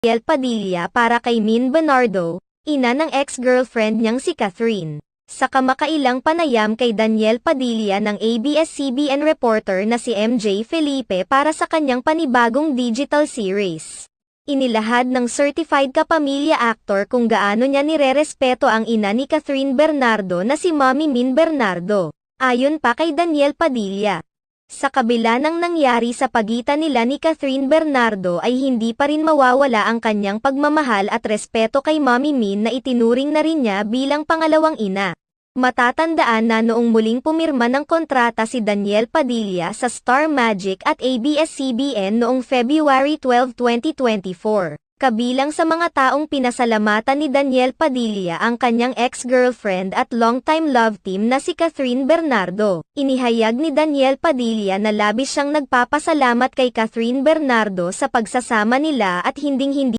Daniel Padilla para kay Min Bernardo, ina ng ex-girlfriend niyang si Catherine. Sa kamakailang panayam kay Daniel Padilla ng ABS-CBN reporter na si MJ Felipe para sa kanyang panibagong digital series. Inilahad ng certified kapamilya actor kung gaano niya nirerespeto ang ina ni Catherine Bernardo na si Mommy Min Bernardo. Ayon pa kay Daniel Padilla, sa kabila ng nangyari sa pagitan nila ni Catherine Bernardo ay hindi pa rin mawawala ang kanyang pagmamahal at respeto kay Mommy Min na itinuring na rin niya bilang pangalawang ina. Matatandaan na noong muling pumirma ng kontrata si Daniel Padilla sa Star Magic at ABS-CBN noong February 12, 2024. Kabilang sa mga taong pinasalamatan ni Daniel Padilla ang kanyang ex-girlfriend at longtime love team na si Catherine Bernardo. Inihayag ni Daniel Padilla na labis siyang nagpapasalamat kay Catherine Bernardo sa pagsasama nila at hinding-hindi